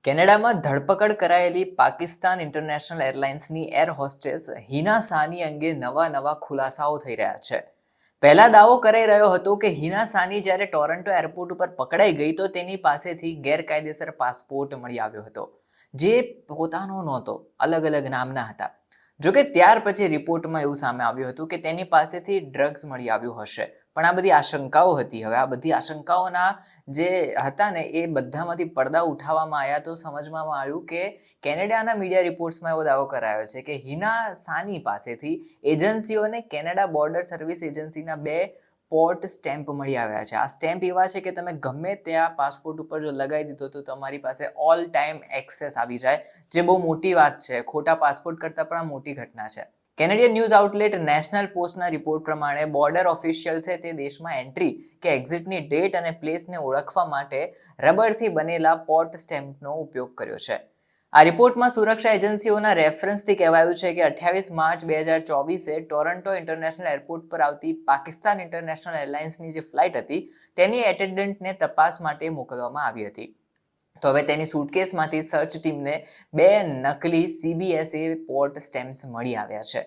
કેનેડામાં ધરપકડ કરાયેલી પાકિસ્તાન ઇન્ટરનેશનલ એરલાઇન્સની એર હોસ્ટેસ હિના સાની અંગે નવા ખુલાસાઓ થઈ રહ્યા છે. પહેલા દાવો કરાઈ રહ્યો હતો કે હિના સાની જ્યારે ટોરન્ટો એરપોર્ટ ઉપર પકડાઈ ગઈ તો તેની પાસેથી ગેરકાયદેસર પાસપોર્ટ મળી આવ્યો હતો, જે પોતાનો નહોતો, અલગ નામના હતા. જોકે ત્યાર પછી રિપોર્ટમાં એવું સામે આવ્યું હતું કે તેની પાસેથી ડ્રગ્સ મળી આવ્યું હશે. પણ આ બધી આશંકાઓ હતી. હવે આ બધી આશંકાઓના જે હતા ને એ બધામાંથી પડદા ઉઠાવવામાં આવ્યા તો સમજવામાં આવ્યું કે કેનેડાના મીડિયા રિપોર્ટ્સમાં એવો દાવો કરાયો છે કે હિના સાની પાસેથી એજન્સીઓને કેનેડા બોર્ડર સર્વિસ એજન્સીના 2 પોર્ટ સ્ટેમ્પ મળી આવ્યા છે. આ સ્ટેમ્પ એવા છે કે તમે ગમે ત્યાં પાસપોર્ટ ઉપર જો લગાવી દીધો તો તમારી પાસે ઓલ ટાઈમ એક્સેસ આવી જાય, જે બહુ મોટી વાત છે. ખોટા પાસપોર્ટ કરતાં પણ આ મોટી ઘટના છે. કેનેડિયન ન્યૂઝ આઉટલેટ નેશનલ પોસ્ટના રિપોર્ટ પ્રમાણે બોર્ડર ઓફિશિયલ્સે તે દેશમાં એન્ટ્રી કે એક્ઝિટની ડેટ અને પ્લેસને ઓળખવા માટે રબરથી બનેલા પોર્ટ સ્ટેમ્પનો ઉપયોગ કર્યો છે. આ રિપોર્ટમાં સુરક્ષા એજન્સીઓના રેફરન્સથી કહેવાયું છે કે 28 માર્ચ 2024 ટોરન્ટો ઇન્ટરનેશનલ એરપોર્ટ પર આવતી પાકિસ્તાન ઇન્ટરનેશનલ એરલાઇન્સની જે ફ્લાઇટ હતી તેની એટેન્ડન્ટને તપાસ માટે મોકલવામાં આવી હતી. તો હવે તેની સુટકેસમાંથી સર્ચ ટીમને 2 નકલી CBSA પોર્ટ સ્ટેમ્પ્સ મળી આવ્યા છે.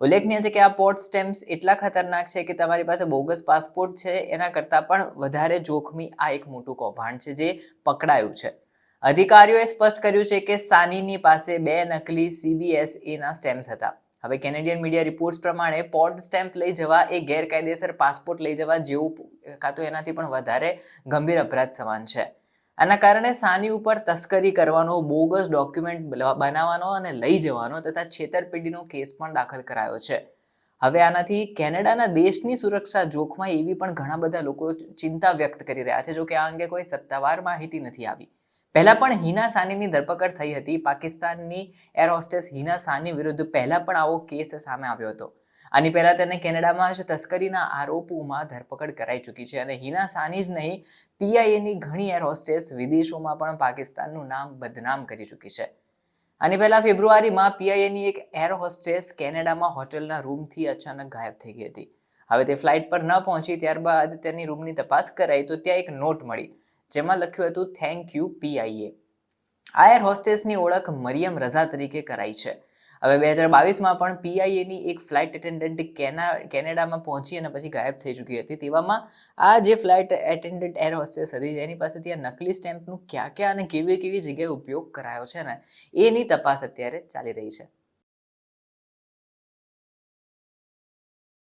ઉલ્લેખનીય છે કે આ પોર્ટ સ્ટેમ્પ્સ એટલા ખતરનાક છે કે તમારી પાસે બોગસ પાસપોર્ટ છે એના કરતાં પણ વધારે જોખમી આ એક મોટું કૌભાંડ છે જે પકડાયું છે. અધિકારીઓએ સ્પષ્ટ કર્યું છે કે સાનીની પાસે 2 નકલી CBSAના સ્ટેમ્પ્સ હતા. હવે કેનેડિયન મીડિયા રિપોર્ટ્સ પ્રમાણે પોર્ટ સ્ટેમ્પ લઈ જવા એ ગેરકાયદેસર પાસપોર્ટ લઈ જવા જેવું કાં તો એનાથી પણ વધારે ગંભીર અપરાધ સમાન છે. આના કારણે સાની ઉપર તસ્કરી કરવાનો, બોગસ ડોક્યુમેન્ટ બનાવવાનો અને લઈ જવાનો તથા છેતરપિંડીનો કેસ પણ દાખલ કરાયો છે. હવે આનાથી કેનેડાના દેશની સુરક્ષા જોખમાય એવી પણ ઘણા બધા લોકો ચિંતા વ્યક્ત કરી રહ્યા છે. જો કે આ અંગે કોઈ સત્તાવાર માહિતી નથી આવી. પહેલા પણ હિના સાનીની ધરપકડ થઈ હતી. પાકિસ્તાનની એર હોસ્ટેસ હિના સાની વિરુદ્ધ પહેલા પણ આવો કેસ સામે આવ્યો હતો. આની પહેલા તેને કેનેડામાં જ તસ્કરીના આરોપોમાં ધરપકડ કરાઈ ચૂકી છે અને હિના સાની જ નહીં, PIAની ઘણી એર હોસ્ટેસ વિદેશોમાં પણ પાકિસ્તાનનું નામ બદનામ કરી ચૂકી છે. આની પહેલા ફેબ્રુઆરીમાં PIAની એક એર હોસ્ટેસ કેનેડામાં હોટેલના રૂમથી અચાનક ગાયબ થઈ ગઈ હતી. હવે તે ફ્લાઇટ પર ન પહોંચી ત્યારબાદ તેની રૂમની તપાસ કરાઈ તો ત્યાં એક નોટ મળી જેમાં લખ્યું હતું થેન્ક યુ PIA. આ એર હોસ્ટેસની ઓળખ મરિયમ રઝા તરીકે કરાઈ છે. હવે 2022માં પણ PIAની એક ફ્લાઇટ એટેન્ડન્ટ કેનેડામાં પહોંચી અને પછી ગાયબ થઈ ચૂકી હતી. તેવામાં આ જે ફ્લાઇટ એટેન્ડન્ટ એર હોસ્ટેસ હતી તેની પાસેથી આ નકલી સ્ટેમ્પનું ક્યાં અને કેવી જગ્યાએ ઉપયોગ કરાયો છે ને એની તપાસ અત્યારે ચાલી રહી છે.